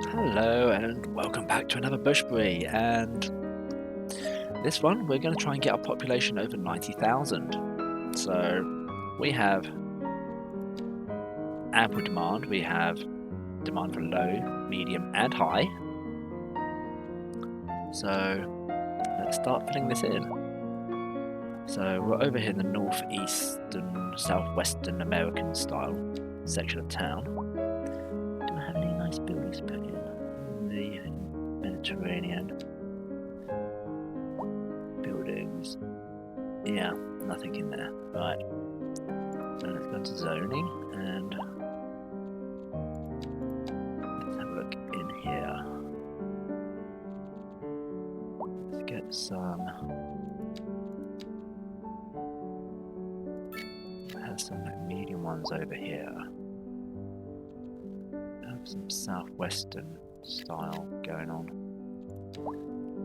Hello and welcome back to another Bushbury, and this one we're going to try and get our population over 90,000. So we have ample demand, we have demand for low, medium and high. So let's start filling this in. So we're over here in the northeastern, southwestern American style section of town. Do I have any nice buildings put in? The Mediterranean buildings. Yeah, nothing in there. Right. So let's go to zoning and let's have a look in here. Let's get some. Has some like medium ones over here. Have some southwestern style going on.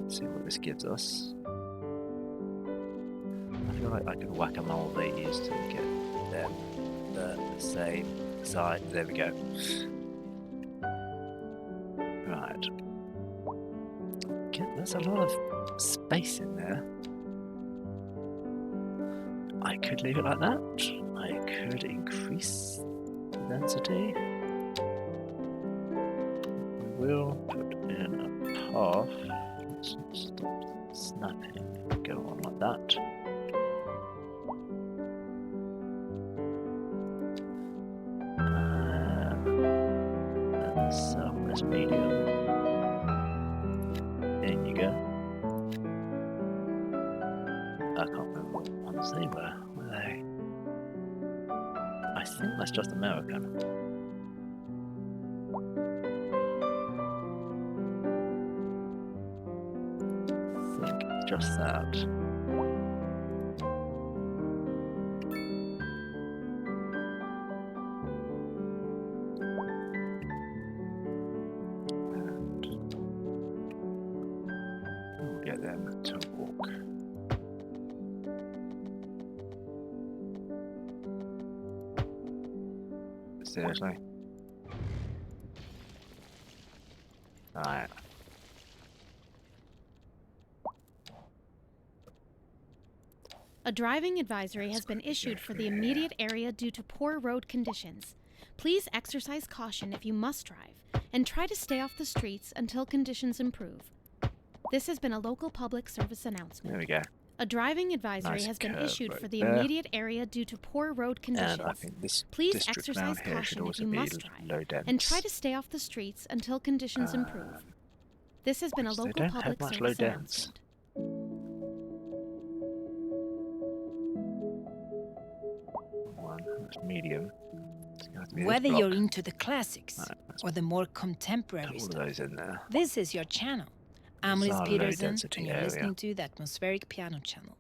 Let's see what this gives us. I feel like I could whack them all these to get them the same size. There we go. Right. Okay, that's a lot of space in there. I could leave it like that. I could increase the density. We will put in a path. Let's stop snapping. Go on like that. Southwest medium. In you go. I can't remember what ones they were. Were they? I think that's just American. I think it's just that. Get them to walk. Seriously? Alright. A driving advisory has been issued for the immediate area due to poor road conditions. Please exercise caution if you must drive, and try to stay off the streets until conditions improve. This has been a local public service announcement. There we go. A driving advisory has been issued right for the there. immediate area due to poor road conditions. And I think this Please district exercise around here should caution if also you be must low drive, dense. and try to stay off the streets until conditions improve. This has been a They local don't have public much service low dense. announcement. One, that's medium. Whether you're into the classics Right, or the more contemporary put all stuff, those in there. this is your channel. I'm It's Liz our Peterson, low-density and you're area. listening to the Atmospheric Piano Channel.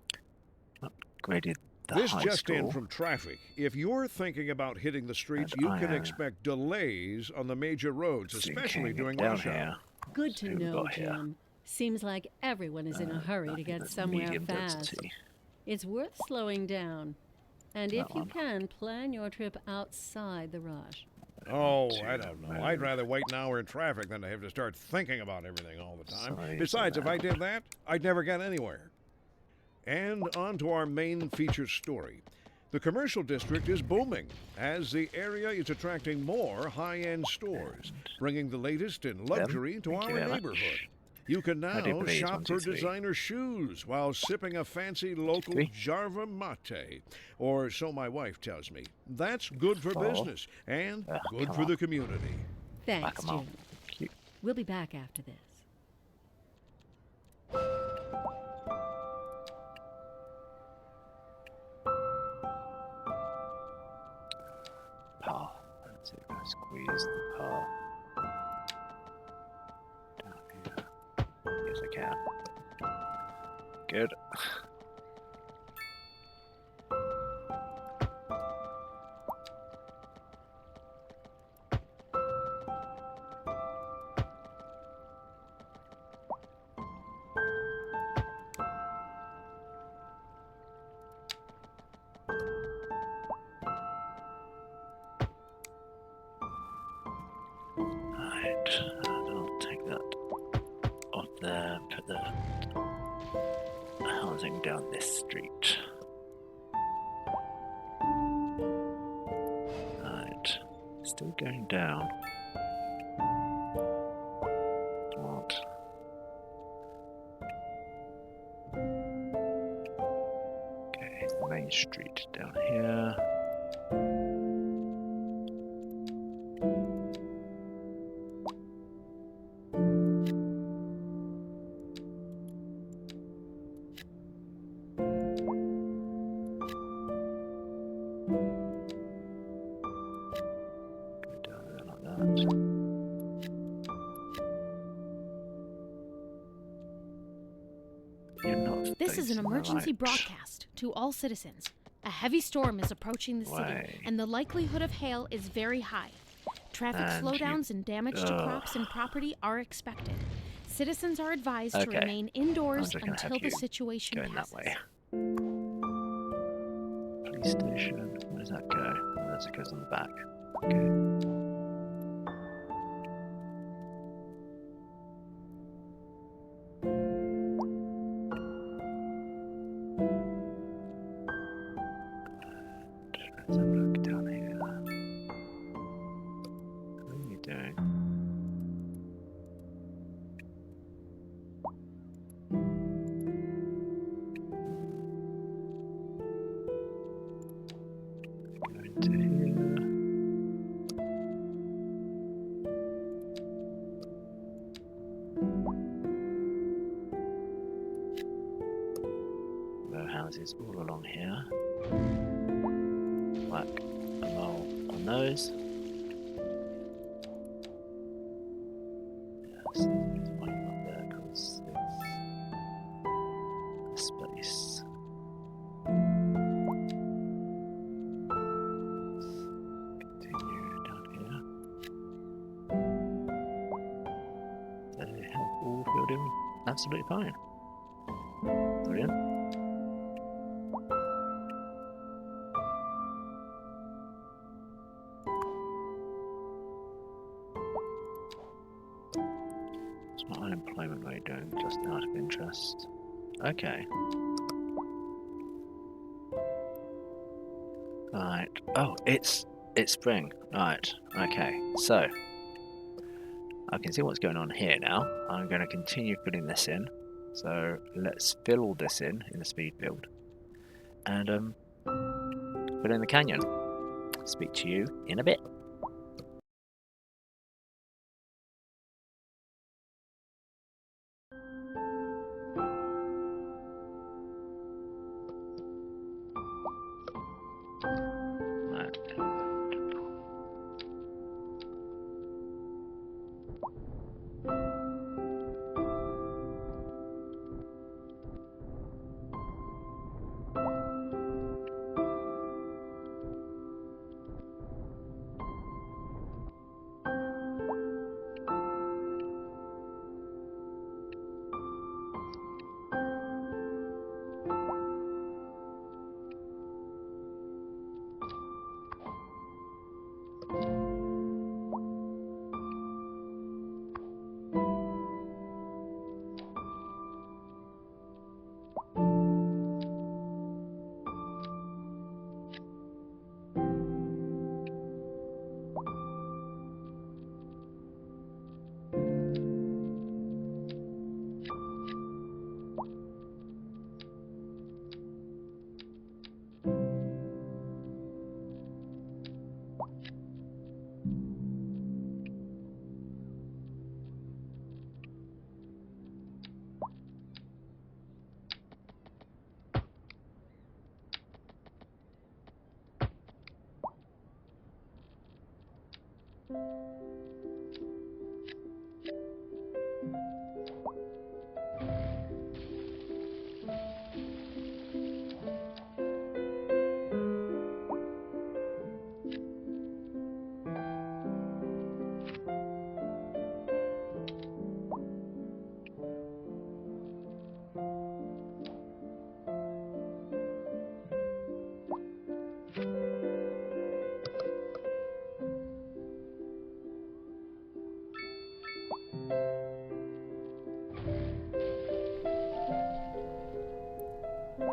Upgraded the This high just school. in from traffic. If you're thinking about hitting the streets, And you I can am expect delays on the major roads, especially Thinking during down rush hour. here. Good to Who we know, got here? Jim. Seems like everyone is in a hurry I to think get that's somewhere medium fast. density. It's worth slowing down. And That if you one. can, plan your trip outside the rush. Oh, Two I don't know. roads. I'd rather wait an hour in traffic than to have to start thinking about everything all the time. Size Besides, if I amount. did that, I'd never get anywhere. And on to our main feature story. The commercial district is booming as the area is attracting more high-end stores, bringing the latest in luxury to Thank you our very much. neighborhood. You can How do you now please? shop 1, 2, for 3. designer shoes while sipping a fancy local 3. Jarva mate, or so my wife tells me. That's good for 4. business and good come for on. the community. Thanks, Come on. Jim. Cute. We'll be back after this. Path. Let's see if I can squeeze the path. Down here. Yes, I can. Good. Right. heading down this street. Right, still going down. What? Okay, the main street down here. This is an emergency broadcast to all citizens. A heavy storm is approaching the city, and the likelihood of hail is very high. Traffic slowdowns and damage to crops and property are expected. Citizens are advised to remain indoors until the situation passes. That way. Police station. Where does that go? Oh, it goes on the back. Okay. Let's have a look down here. What are you doing? Go into here. Row houses all along here. Whack a mole on those. Yes, there's one up there because it's space. Continue down here. They have all filled in absolutely fine. Brilliant. What's my unemployment rate doing, just out of interest? Okay. Right. Oh, it's spring. Right. Okay. So I can see what's going on here now. I'm going to continue filling this in. So let's fill all this in the speed build, and fill in the canyon. Speak to you in a bit.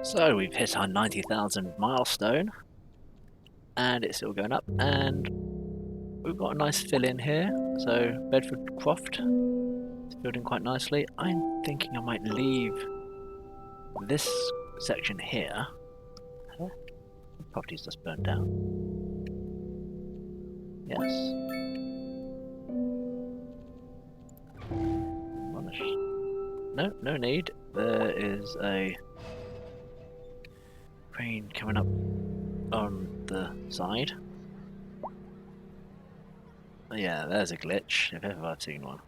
So we've hit our 90,000 milestone, and it's still going up, and we've got a nice fill in here. So Bedford Croft is building quite nicely. I'm thinking I might leave this section here. Huh? The property's just burnt down. Yes. No, no need. There is a crane coming up on the side. Yeah, there's a glitch, if ever I've seen one.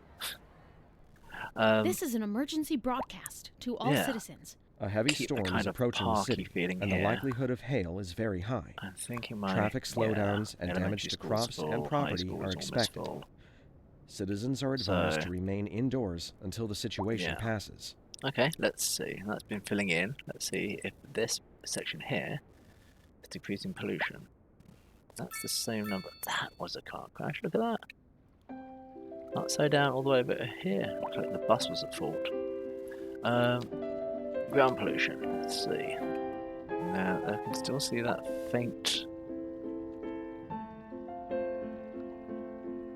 This is an emergency broadcast to all yeah. citizens. A heavy Keep a storm kind is of approaching the parky city, feeling and the here. likelihood of hail is very high. I'm thinking my Traffic slowdowns and elementary damage to school's crops full, and high property school's are almost expected. full. Citizens are advised So- to remain indoors until the situation Yeah. passes. Okay, let's see. That's been filling in. Let's see if this section here is decreasing pollution. That's the same number. That was a car crash. Look at that. Not so down all the way over here. Looks like the bus was at fault. Ground pollution. Let's see. Now I can still see that faint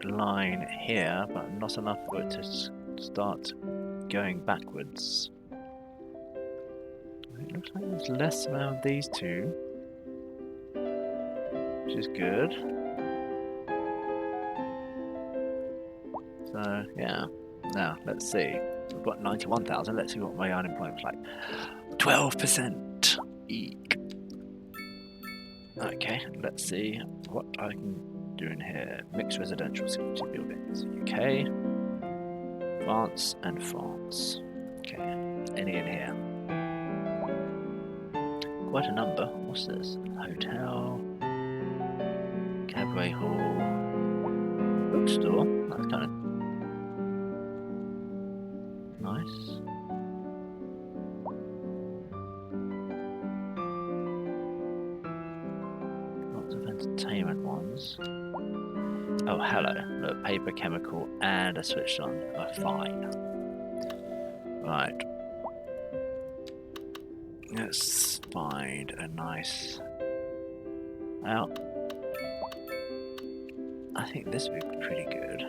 line here, but not enough for it to start going backwards. It looks like there's less around these two, which is good. So yeah, now let's see. We've got 91,000. Let's see what my unemployment's like. 12%. Eek. Okay, let's see what I can do in here. Mixed residential security buildings. UK, France, and France. Okay, any in here? Quite a number. What's this? Hotel, cabaret hall, bookstore. That's kind of nice. Lots of entertainment ones. Oh, hello. Look, paper, chemical, and a switched on. Oh, fine. Right. Let's find a nice out. I think this would be pretty good.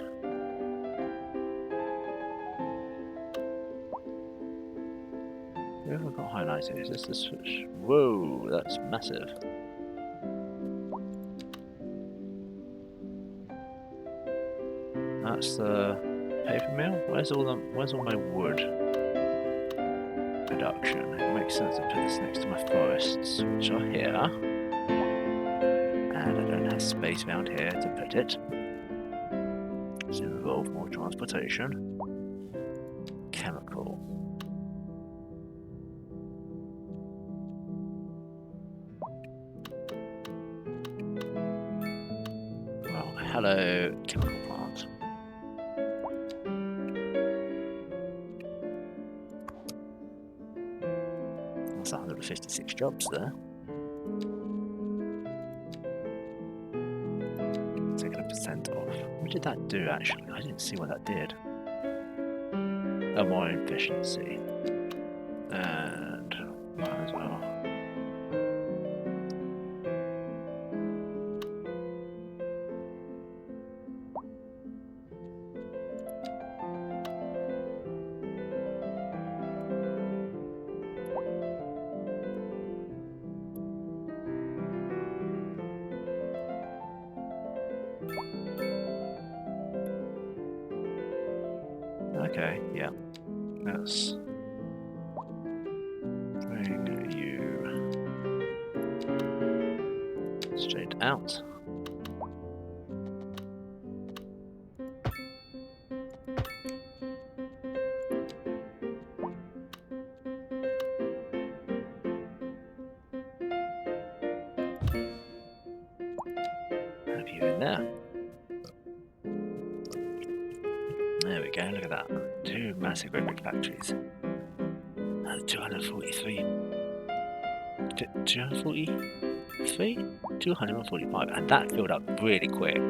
Where have I got highlighted? Is this the switch? Whoa, that's massive. That's the paper mill. Where's all my wood production? It makes sense to put this next to my forests, which are here. And I don't have space around here to put it. So involve more transportation. Chemical. Well, hello, chemical plant. That's 156 jobs there. Taking a percent off. What did that do actually? I didn't see what that did. Oh, more efficiency. And might as well. Okay, yeah. Let's bring you straight out. Have you in there? There we go, look at that. Two massive great big factories. That's 243. 243? 245. And that filled up really quick.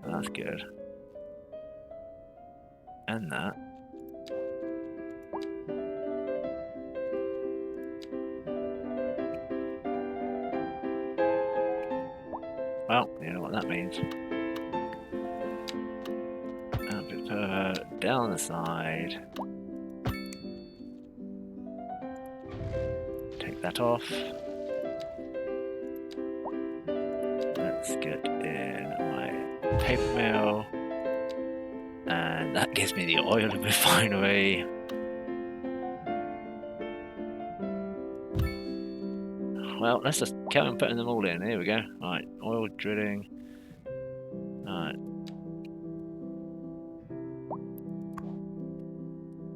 That's good. and that. Well, you know what that means. A bit further down the side. Take that off. Let's get in my paper mill. And that gives me the oil refinery. Well, let's just carry on putting them all in. Here we go. Right, oil drilling. Right.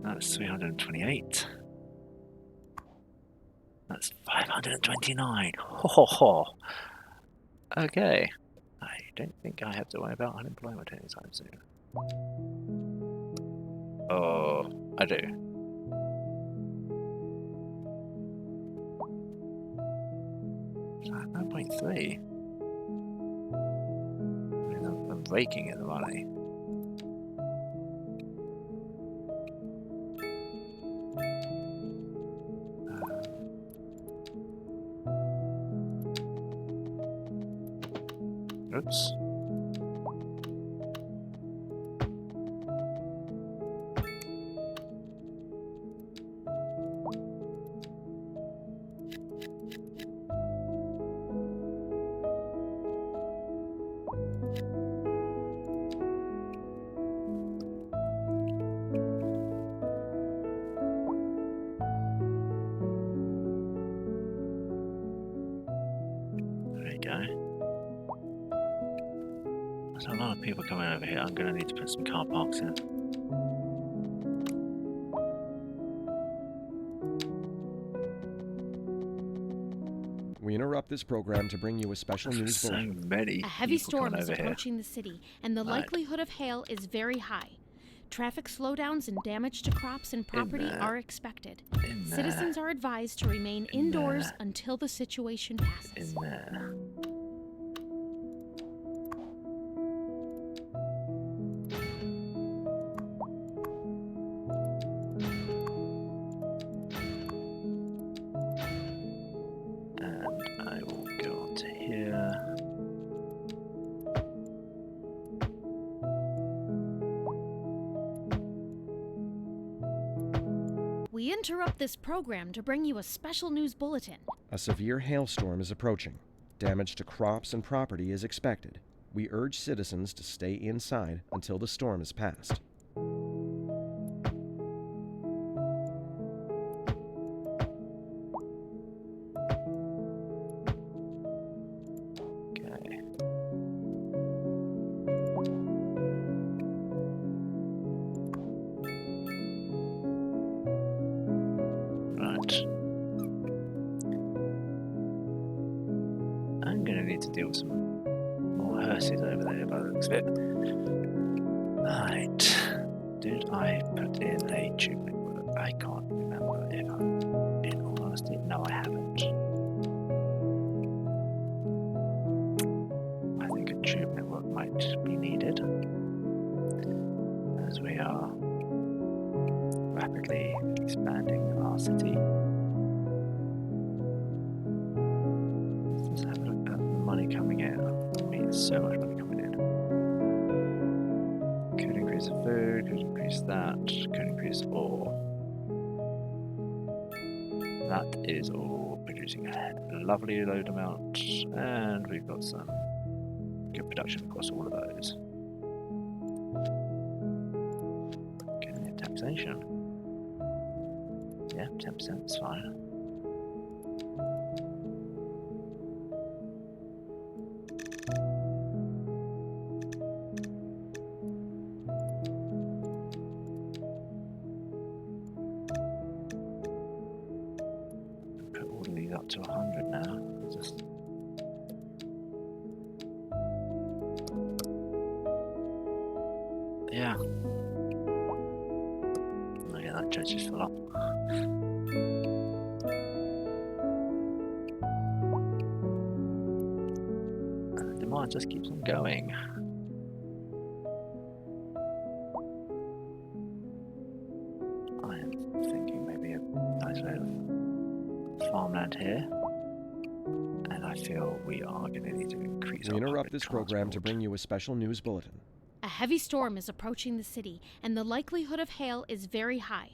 That's 328. That's 529. Ho ho ho. Okay. I don't think I have to worry about unemployment anytime soon. Oh, I do. 9.3. I'm raking in the money. Oops. There you go. There's a lot of people coming over here. I'm going to need to put some car parks in. We interrupt this program to bring you a special news So bulletin. many A heavy people storm coming is over here. approaching the city, and the Right. likelihood of hail is very high. Traffic slowdowns and damage to crops and property there. are expected. In there. Citizens are advised to remain indoors there. until the situation passes. In there. And I will go on to here. We interrupt this program to bring you a special news bulletin. A severe hailstorm is approaching. Damage to crops and property is expected. We urge citizens to stay inside until the storm is passed. Okay. Right. I'm gonna need to deal with some more hearses over there by the looks of it. Right. Did I put in a tube network? I can't remember if I'm in all honesty. No, I haven't. I think a tube network might be needed as we are rapidly expanding our city. Let's just have a look at the money coming in. I mean, there's so much money coming in. Could increase the food, could increase that, could increase all. That is all producing a lovely load amount, and we've got some good production across all of those. Okay, taxation. Yeah, 10% is fine. Put all of these up to 100 now. Just yeah. Oh yeah, that church is full up. And the demand just keeps on going. around here. And I feel we are going to need to increase We our interrupt public this program to transport. bring you a special news bulletin. A heavy storm is approaching the city, and the likelihood of hail is very high.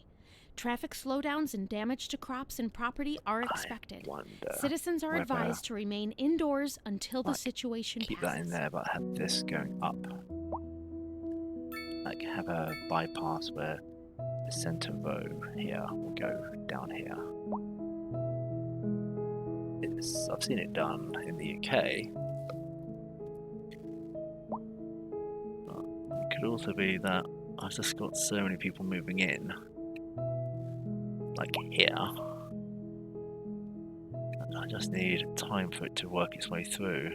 Traffic slowdowns and damage to crops and property are expected. I wonder Citizens are whether advised to remain indoors until the Might situation keep that in passes. there, but have this going up. Like have a bypass where the centre row here will go down here. I've seen it done in the UK. But it could also be that I've just got so many people moving in. Like here. I just need time for it to work its way through.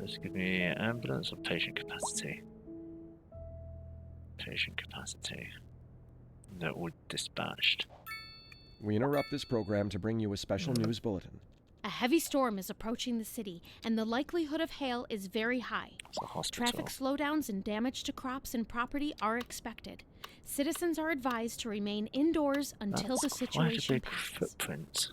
This could be ambulance or patient capacity. Patient capacity. They're all dispatched. We interrupt this program to bring you a special news bulletin. A heavy storm is approaching the city, and the likelihood of hail is very high. It's a hospital. Traffic slowdowns and damage to crops and property are expected. Citizens are advised to remain indoors until That's the quite a situation big passes. footprint.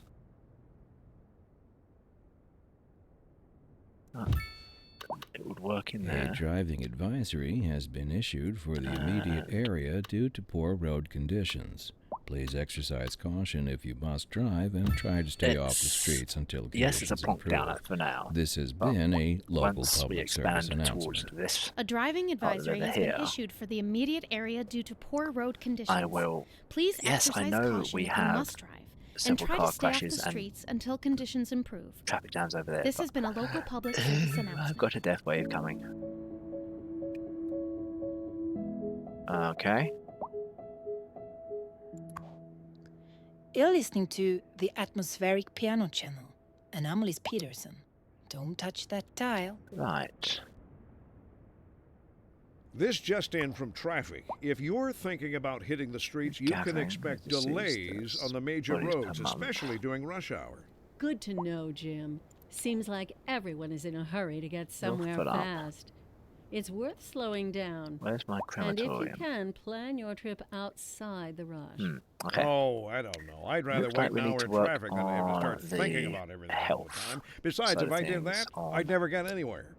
It would work in A there. driving advisory has been issued for the immediate area due to poor road conditions. Please exercise caution if you must drive and try to stay off the It's- streets until conditions Yes, it's a plonk improve. down for now. This has But been a local Once we public service expand towards announcement. this, A driving advisory has here. been issued for the immediate area due to poor road conditions. I will. Please Yes, I exercise know caution we if you have must drive, and several try car to stay off the crashes and streets until conditions improve. traffic jams over there. This but has been a local public service I've announcement. got a death wave coming. Okay. You're listening to the atmospheric piano channel. Anomalies Peterson. Don't touch that dial. Right. This just in from traffic. If you're thinking about hitting the streets, you can Gathering expect disease delays deaths, on the major bodies per roads, month. especially during rush hour. Good to know, Jim. Seems like everyone is in a hurry to get somewhere foot up. fast. It's worth slowing down. Where's my And if you crematorium? can, plan your trip outside the rush. Okay. Oh, I don't know. I'd rather Looks wait like we an need hour to in work traffic than have to on start thinking the about everything all health the time. Besides, side if of I did things that, on- I'd never get anywhere.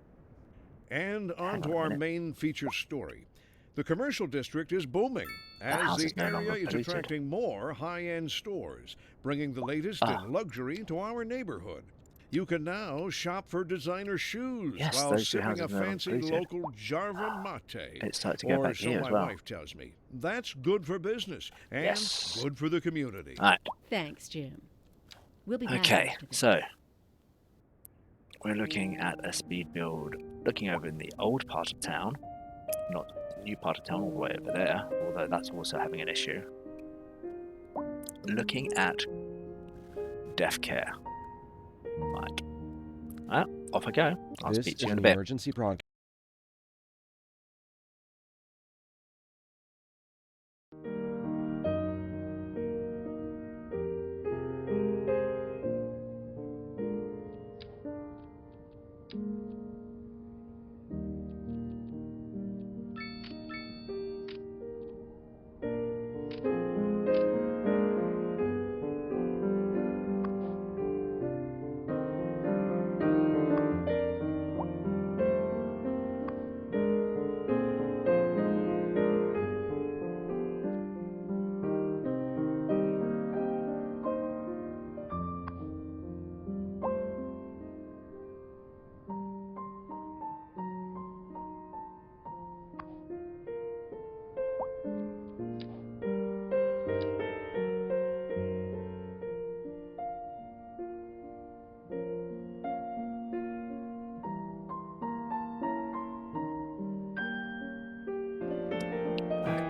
And on Hang to on a our minute. main feature story. The commercial district is booming as house the is no longer area is polluted. attracting more high-end stores, bringing the latest in luxury to our neighborhood. You can now shop for designer shoes Yes, while those two sipping a houses are no longer fancy polluted. local Jarvan mate. It's starting to go Or back so here my as well. wife tells me. That's good for business and Yes. good for the community. Alright. Thanks, Jim. We'll be back. Okay, after this. so we're looking at a speed build, looking over in the old part of town, not the new part of town all the way over there, although that's also having an issue. Looking at death care. Right. Well, off I go. I'll This speak is to you in an a bit. emergency broadcast.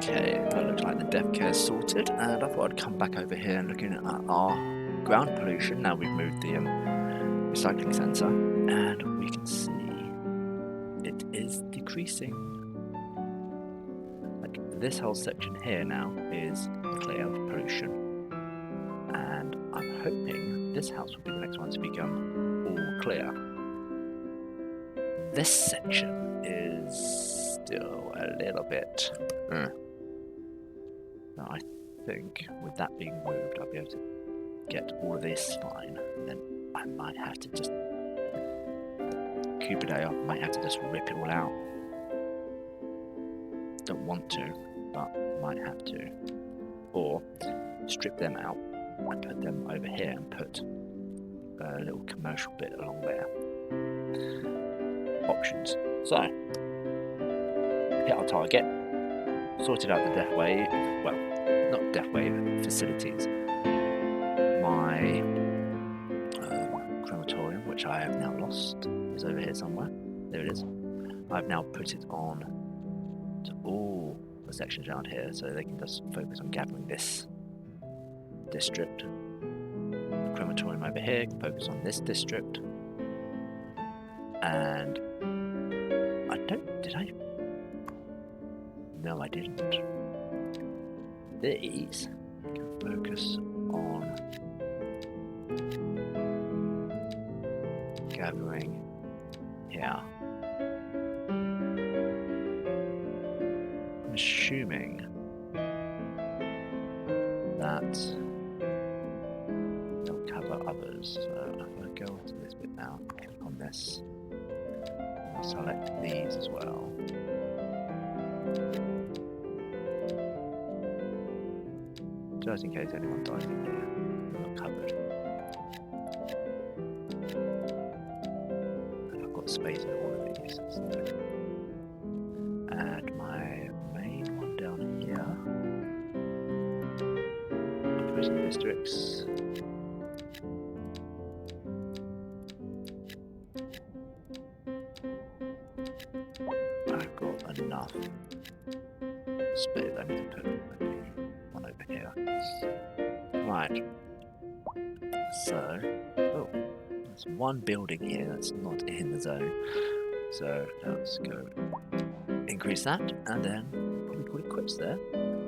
Okay, that looks like the death care is sorted, and I thought I'd come back over here and looking at our ground pollution. Now we've moved the recycling centre, and we can see it is decreasing. Like this whole section here now is clear of pollution, and I'm hoping this house will be the next one to become all clear. This section is still a little bit. So I think with that being moved, I'll be able to get all of this fine. And then I might have to just Cupid I might have to just rip it all out. Don't want to, but might have to. Or strip them out and put them over here and put a little commercial bit along there. Options. So, hit our target, sorted out the death wave, well, not death wave, facilities. My crematorium, which I have now lost, is over here somewhere. There it is. I've now put it on to all the sections around here so they can just focus on gathering this district. The crematorium over here can focus on this district. And no, I didn't. These can focus on gathering here. I'm assuming that they'll cover others. So if I go onto this bit now, click on this, and I'll select these as well. Just in case anyone dies in here, they're not covered. And I've got space in all of these, so add my main one down here. Prison districts. I've got enough space. I need to put one over here. Right. So, oh, there's one building here that's not in the zone. So let's go increase that, and then probably call it quits there.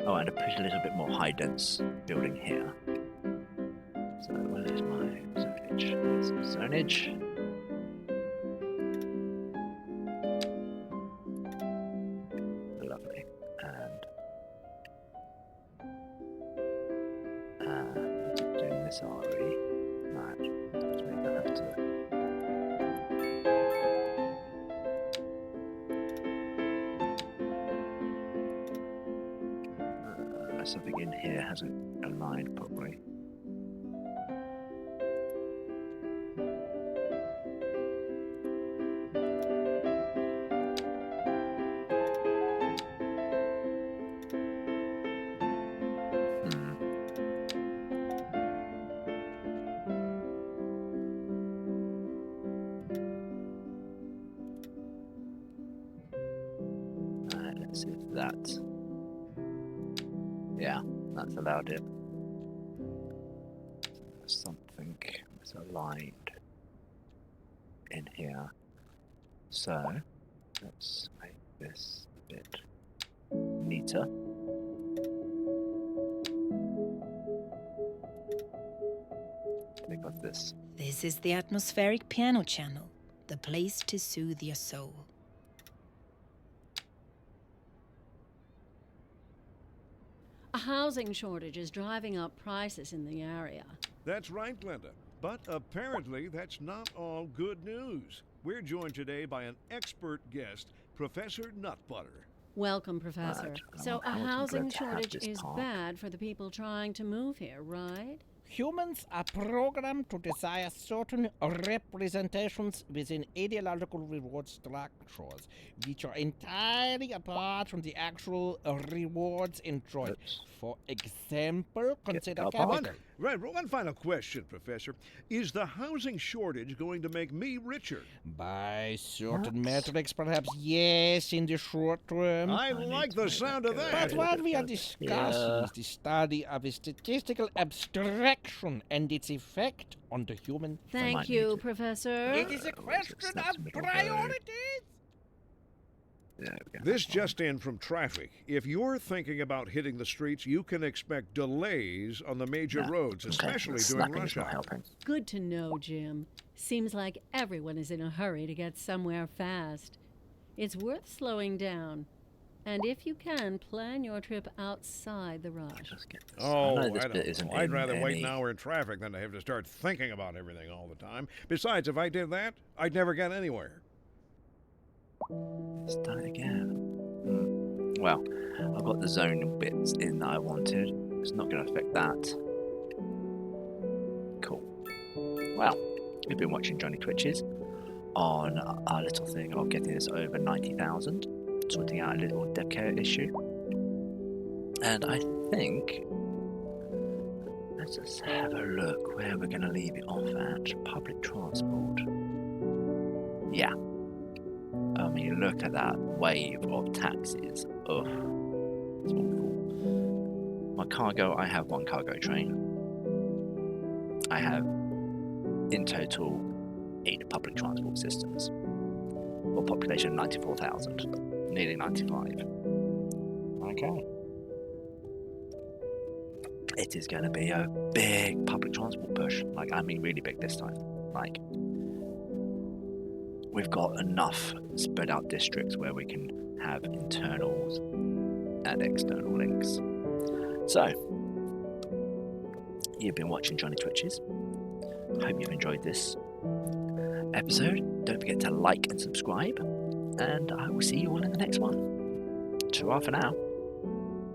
Oh, and I put a little bit more high dense building here. So where is my zonage? There's zonage. Lovely. And doing this RE. Right. Let's make that have to. Something in here hasn't aligned properly. Right, let's see if that. Yeah, that's allowed it. Something that's aligned in here. So let's make this a bit neater. Think of this. This is the atmospheric piano channel, the place to soothe your soul. A housing shortage is driving up prices in the area. That's right, Glenda. But apparently that's not all good news. We're joined today by an expert guest, Professor Nutbutter. Welcome, Professor. Right. So a I'm housing glad to have shortage this is talk. bad for the people trying to move here, right? Humans are programmed to desire certain representations within ideological reward structures, which are entirely apart from the actual rewards enjoyed. Oops. For example, consider up capital. on. Right, one final question, Professor. Is the housing shortage going to make me richer? By certain What? metrics, perhaps yes, in the short term. I need like to the make sound that of go that. But what we are Yeah. discussing is the study of a statistical abstraction and its effect on the human. Thank might you, need to- Professor. It is a question Snaps of middle priorities. There we go. This just in from traffic. If you're thinking about hitting the streets, you can expect delays on the major Yeah. roads, Okay, especially during snapping rush is not hour. helping. Good to know, Jim. Seems like everyone is in a hurry to get somewhere fast. It's worth slowing down. And if you can, plan your trip outside the rush. Just get this. Oh, I know this I bit don't isn't know. I'd in rather wait any... an hour in traffic than to have to start thinking about everything all the time. Besides, if I did that, I'd never get anywhere. Start again. Well, I've got the zone bits in that I wanted. It's not going to affect that. Cool. Well, we've been watching Johnny Twitches on our little thing of getting this over 90,000, sorting out a little dev care issue. And I think, let's just have a look where we're going to leave it off at. Public transport. Yeah. I mean, look at that wave of taxis. Ugh. It's awful. My cargo, I have one cargo train. I have, in total, 8 public transport systems. Or population 94,000. Nearly 95. Okay. It is going to be a big public transport push. Like, I mean really big this time. Like, we've got enough spread out districts where we can have internals and external links. So, you've been watching Johnny Twitches. Hope you've enjoyed this episode. Don't forget to like and subscribe. And I will see you all in the next one. Ta-ra for now.